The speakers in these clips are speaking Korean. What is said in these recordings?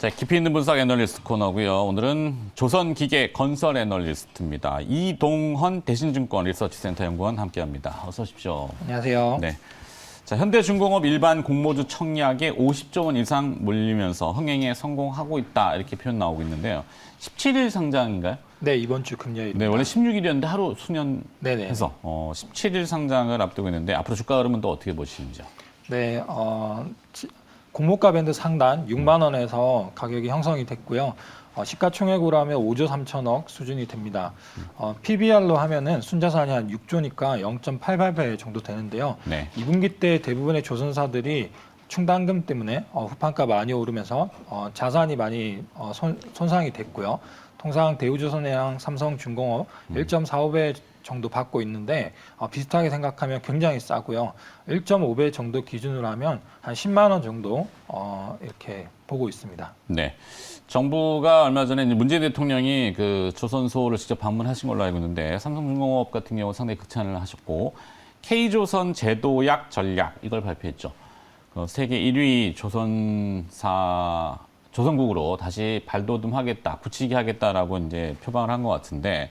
자, 깊이 있는 분석 애널리스트 코너고요. 오늘은 조선기계 건설 애널리스트입니다. 이동헌 대신증권 리서치센터 연구원 함께합니다. 어서 오십시오. 안녕하세요. 네. 자, 현대중공업 일반 공모주 청약에 50조 원 이상 몰리면서 흥행에 성공하고 있다 이렇게 표현 나오고 있는데요. 17일 상장인가요? 네, 이번 주 금요일. 네, 원래 16일이었는데 하루 네네. 수년해서 17일 상장을 앞두고 있는데 앞으로 주가 흐름은 또 어떻게 보시는지요? 네, 공모가 밴드 상단 6만 원에서 가격이 형성이 됐고요. 시가총액으로 하면 5조 3천억 수준이 됩니다. PBR로 하면은 순자산이 한 6조니까 0.88배 정도 되는데요. 네. 2분기 때 대부분의 조선사들이 충당금 때문에 후판가 많이 오르면서 자산이 많이 손상이 됐고요. 통상 대우조선해양, 삼성중공업 1.45배 정도 받고 있는데 비슷하게 생각하면 굉장히 싸고요. 1.5배 정도 기준으로 하면 한 10만 원 정도 이렇게 보고 있습니다. 네. 정부가 얼마 전에 이제 문재인 대통령이 그 조선소를 직접 방문하신 걸로 알고 있는데 삼성중공업 같은 경우 상당히 극찬을 하셨고 K조선 제도약 전략 이걸 발표했죠. 세계 1위 조선사 조선국으로 다시 발돋움하겠다, 굳히게 하겠다라고 이제 표방을 한 것 같은데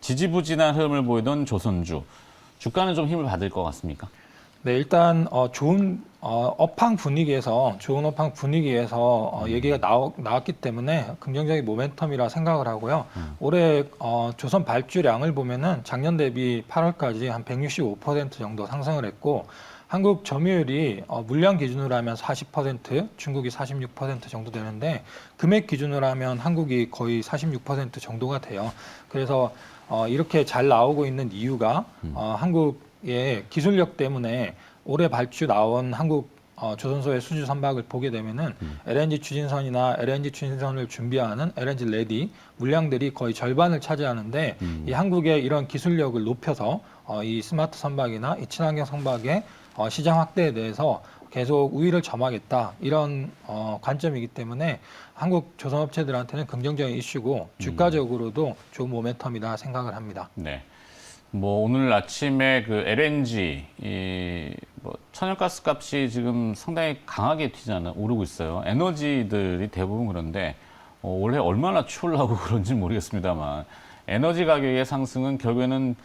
지지부진한 흐름을 보이던 조선주 주가는 좀 힘을 받을 것 같습니까? 네, 일단 좋은 업황 분위기에서 얘기가 나왔기 때문에 긍정적인 모멘텀이라 생각을 하고요. 올해 조선 발주량을 보면은 작년 대비 8월까지 한 165% 정도 상승을 했고 한국 점유율이 물량 기준으로 하면 40%, 중국이 46% 정도 되는데 금액 기준으로 하면 한국이 거의 46% 정도가 돼요. 그래서 이렇게 잘 나오고 있는 이유가 한국의 기술력 때문에 올해 발주 나온 한국 조선소의 수주 선박을 보게 되면은 LNG 추진선이나 LNG 추진선을 준비하는 LNG 레디 물량들이 거의 절반을 차지하는데 이 한국의 이런 기술력을 높여서 이 스마트 선박이나 이 친환경 선박의 시장 확대에 대해서 계속 우위를 점하겠다 이런 관점이기 때문에 한국 조선업체들한테는 긍정적인 이슈고 주가적으로도 좋은 모멘텀이다 생각을 합니다. 네. 뭐 오늘 아침에 그 LNG 뭐 천연가스 값이 지금 상당히 강하게 오르고 있어요. 에너지들이 대부분 그런데 올해 얼마나 추우려고 그런지 모르겠습니다만 에너지 가격의 상승은 결국에는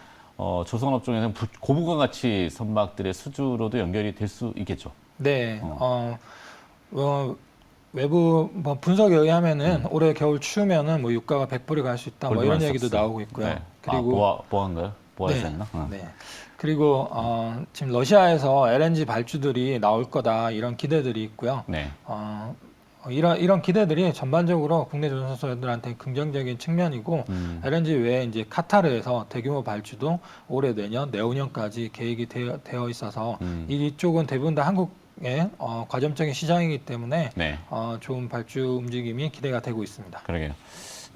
조선업종에서는 고부가 가치 선박들의 수주로도 연결이 될 수 있겠죠. 네. 외부 분석에 의하면은 올해 겨울 추우면은 뭐 유가가 100불이 갈 수 있다 뭐 이런 얘기도 나오고 있고요. 네. 그리고 보안가요? 보아에서 했나? 네. 그리고 지금 러시아에서 LNG 발주들이 나올 거다 이런 기대들이 있고요. 네. 이런 기대들이 전반적으로 국내 조선소들한테 긍정적인 측면이고 LNG 외에 이제 카타르에서 대규모 발주도 올해 내년 내후년까지 계획이 되어 있어서 이쪽은 대부분 다 한국의 과점적인 시장이기 때문에 네. 좋은 발주 움직임이 기대가 되고 있습니다. 그러게요.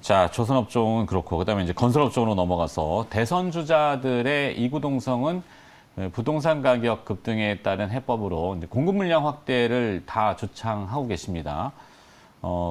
자, 조선업종은 그렇고 그다음에 이제 건설업종으로 넘어가서 대선 주자들의 이구동성은 부동산 가격 급등에 따른 해법으로 이제 공급 물량 확대를 다 주창하고 계십니다.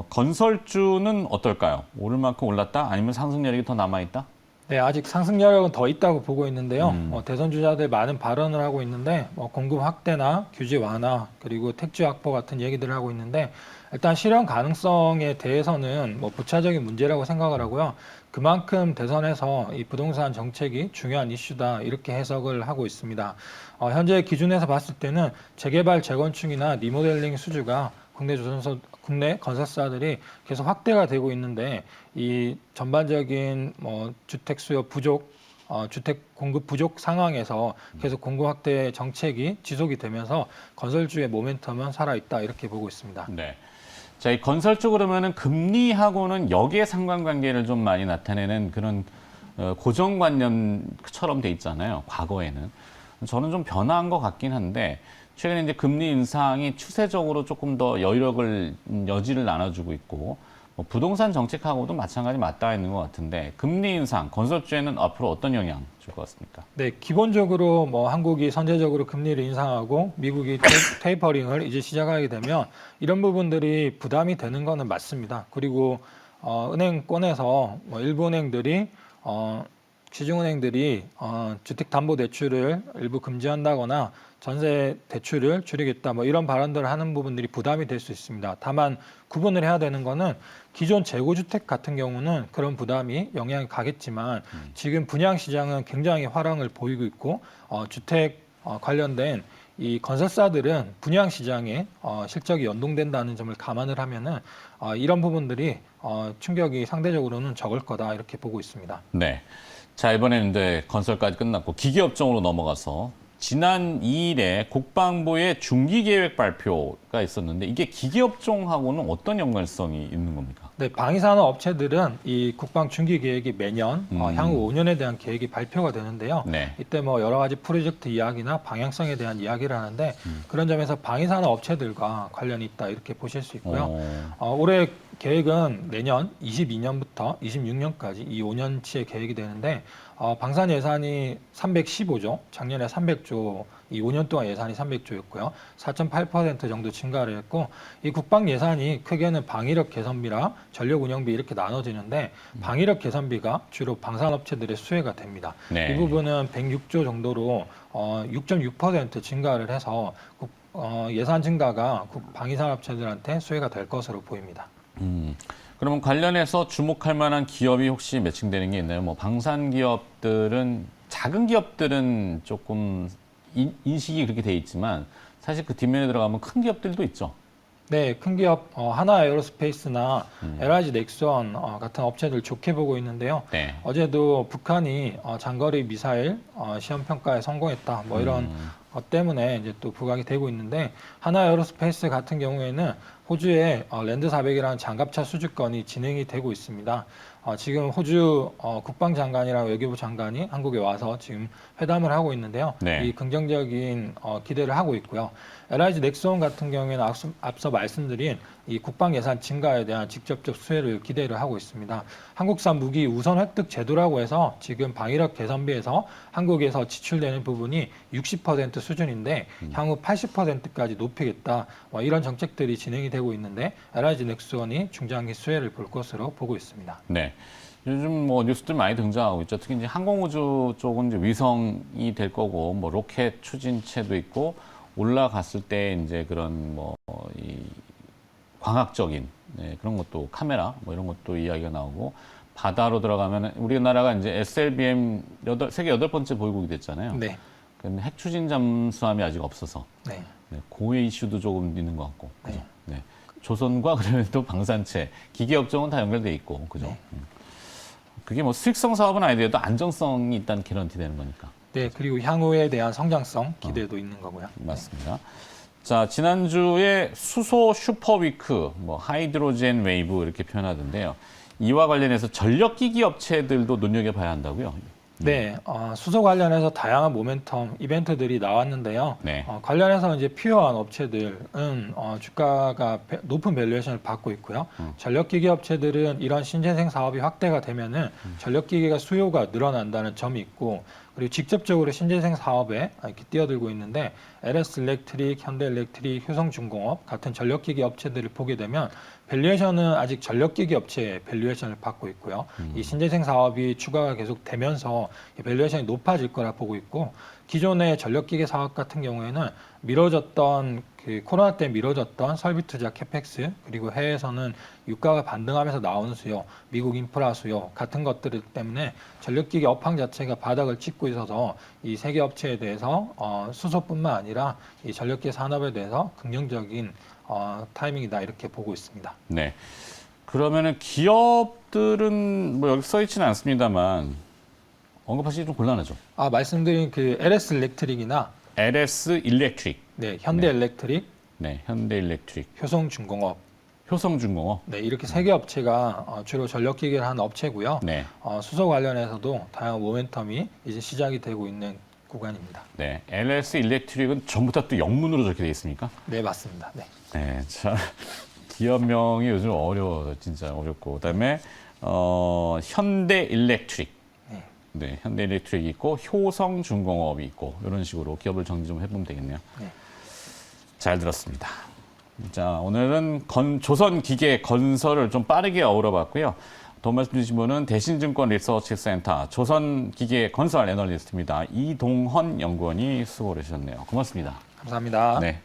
건설주는 어떨까요? 오를 만큼 올랐다? 아니면 상승 여력이 더 남아 있다? 네, 아직 상승 여력은 더 있다고 보고 있는데요. 대선 주자들 많은 발언을 하고 있는데 공급 확대나 규제 완화 그리고 택지 확보 같은 얘기들을 하고 있는데 일단 실현 가능성에 대해서는 뭐 부차적인 문제라고 생각을 하고요. 그만큼 대선에서 이 부동산 정책이 중요한 이슈다 이렇게 해석을 하고 있습니다. 현재 기준에서 봤을 때는 재개발, 재건축이나 리모델링 수주가 국내 건설사들이 계속 확대가 되고 있는데 이 전반적인 주택 수요 부족, 주택 공급 부족 상황에서 계속 공급 확대 정책이 지속이 되면서 건설주의 모멘텀은 살아있다 이렇게 보고 있습니다. 네. 자, 이 건설 쪽으로 그러면은 금리하고는 역의 상관관계를 좀 많이 나타내는 그런 고정관념처럼 돼 있잖아요. 과거에는. 저는 좀 변화한 것 같긴 한데 최근에 이제 금리 인상이 추세적으로 조금 더 여지를 나눠주고 있고 부동산 정책하고도 마찬가지 맞닿아 있는 것 같은데 금리 인상, 건설주에는 앞으로 어떤 영향 줄 것 같습니까? 네, 기본적으로 한국이 선제적으로 금리를 인상하고 미국이 테이퍼링을 이제 시작하게 되면 이런 부분들이 부담이 되는 거는 맞습니다. 그리고 은행권에서 일부 은행들이 시중은행들이 주택담보대출을 일부 금지한다거나 전세 대출을 줄이겠다 뭐 이런 발언들을 하는 부분들이 부담이 될 수 있습니다. 다만 구분을 해야 되는 거는 기존 재고주택 같은 경우는 그런 부담이 영향이 가겠지만 지금 분양 시장은 굉장히 화랑을 보이고 있고 주택 관련된 이 건설사들은 분양 시장에 실적이 연동된다는 점을 감안을 하면은 이런 부분들이 충격이 상대적으로는 적을 거다 이렇게 보고 있습니다. 네. 자, 이번에는 이제 건설까지 끝났고 기계업종으로 넘어가서 지난 2일에 국방부의 중기계획 발표가 있었는데 이게 기계업종하고는 어떤 연관성이 있는 겁니까? 네, 방위산업 업체들은 이 국방 중기 계획이 매년 향후 5년에 대한 계획이 발표가 되는데요. 네. 이때 뭐 여러 가지 프로젝트 이야기나 방향성에 대한 이야기를 하는데 그런 점에서 방위산업 업체들과 관련이 있다 이렇게 보실 수 있고요. 올해 계획은 내년 22년부터 26년까지 이 5년치의 계획이 되는데 방산 예산이 315조, 작년에 300조, 이 5년 동안 예산이 300조였고요. 4.8% 정도 증가를 했고 이 국방 예산이 크게는 방위력 개선비랑 전력 운영비 이렇게 나눠지는데 방위력 개선비가 주로 방산업체들의 수혜가 됩니다. 네. 이 부분은 106조 정도로 6.6% 증가를 해서 예산 증가가 방위산업체들한테 수혜가 될 것으로 보입니다. 그러면 관련해서 주목할 만한 기업이 혹시 매칭되는 게 있나요? 뭐 방산 기업들은 작은 기업들은 조금 인식이 그렇게 돼 있지만 사실 그 뒷면에 들어가면 큰 기업들도 있죠. 네, 큰 기업 하나 에어로스페이스나 LIG 넥스원 같은 업체들 좋게 보고 있는데요. 네. 어제도 북한이 장거리 미사일 시험 평가에 성공했다. 뭐 이런 것 때문에 이제 또 부각이 되고 있는데 하나 에어로스페이스 같은 경우에는 호주의 랜드 400이라는 장갑차 수주건이 진행이 되고 있습니다. 지금 호주 국방장관이랑 외교부 장관이 한국에 와서 지금 회담을 하고 있는데요. 네. 이 긍정적인 기대를 하고 있고요. LIG 넥스원 같은 경우에는 앞서 말씀드린 이 국방 예산 증가에 대한 직접적 수혜를 기대를 하고 있습니다. 한국산 무기 우선 획득 제도라고 해서 지금 방위력 개선비에서 한국에서 지출되는 부분이 60% 수준인데 향후 80%까지 높이겠다. 이런 정책들이 진행이 되고 있는데 LIG 넥스원이 중장기 수혜를 볼 것으로 보고 있습니다. 네. 요즘 뭐 뉴스들 많이 등장하고 있죠. 특히 이제 항공우주 쪽은 이제 위성이 될 거고, 뭐 로켓 추진체도 있고, 올라갔을 때 이제 그런 뭐 이 광학적인 그런 것도 카메라 뭐 이런 것도 이야기가 나오고, 바다로 들어가면 우리나라가 이제 SLBM 세계 8번째 보유국이 됐잖아요. 네. 근데 핵 추진 잠수함이 아직 없어서 네. 고해 이슈도 조금 있는 것 같고, 그죠? 네. 조선과 그러면 또 방산체, 기계업종은 다 연결돼 있고, 그죠? 네. 그게 뭐 수익성 사업은 아니더라도 안정성이 일단 개런티 되는 거니까. 네, 그리고 향후에 대한 성장성 기대도 있는 거고요. 맞습니다. 자, 지난주에 수소 슈퍼위크, 뭐 하이드로젠 웨이브 이렇게 표현하던데요. 이와 관련해서 전력기기 업체들도 눈여겨봐야 한다고요? 네, 수소 관련해서 다양한 모멘텀 이벤트들이 나왔는데요. 네. 관련해서 이제 필요한 업체들은 주가가 높은 밸류에이션을 받고 있고요. 전력기기 업체들은 이런 신재생 사업이 확대가 되면은 전력기기가 수요가 늘어난다는 점이 있고, 그리고 직접적으로 신재생 사업에 이렇게 뛰어들고 있는데 LS 일렉트릭, 현대 일렉트릭, 효성중공업 같은 전력기기 업체들을 보게 되면 밸류에이션은 아직 전력기기 업체의 밸류에이션을 받고 있고요. 이 신재생 사업이 추가가 계속 되면서 이 밸류에이션이 높아질 거라 보고 있고, 기존의 전력기기 사업 같은 경우에는 미뤄졌던 그 코로나 때 미뤄졌던 설비 투자 캐펙스, 그리고 해외에서는 유가가 반등하면서 나오는 수요, 미국 인프라 수요 같은 것들 때문에 전력기기 업황 자체가 바닥을 찍고 있어서 이 세계 업체에 대해서 수소뿐만 아니라 이 전력기기 산업에 대해서 긍정적인 타이밍이다 이렇게 보고 있습니다. 네. 그러면은 기업들은 뭐 여기 써 있지는 않습니다만 언급하시기 좀 곤란하죠. 말씀드린 그 LS 일렉트릭이나 LS 일렉트릭, 네, 현대 일렉트릭, 네, 현대 일렉트릭, 효성중공업, 효성중공업, 네, 이렇게 세 개 업체가 주로 전력기기를 하는 업체고요. 네, 수소 관련해서도 다양한 모멘텀이 이제 시작이 되고 있는 구간입니다. 네, LS 일렉트릭은 전부 다 또 영문으로 적혀 되어 있습니까? 네, 맞습니다. 네. 네, 참 기업명이 요즘 어려워, 진짜 어렵고, 그다음에 현대 일렉트릭, 네, 현대 일렉트릭이 있고 효성중공업이 있고 이런 식으로 기업을 정리 좀 해보면 되겠네요. 네. 잘 들었습니다. 자, 오늘은 조선 기계 건설을 좀 빠르게 어우러봤고요. 더 말씀 주신 분은 대신증권 리서치센터 조선기계 건설 애널리스트입니다. 이동헌 연구원이 수고를 해주셨네요. 고맙습니다. 감사합니다. 네.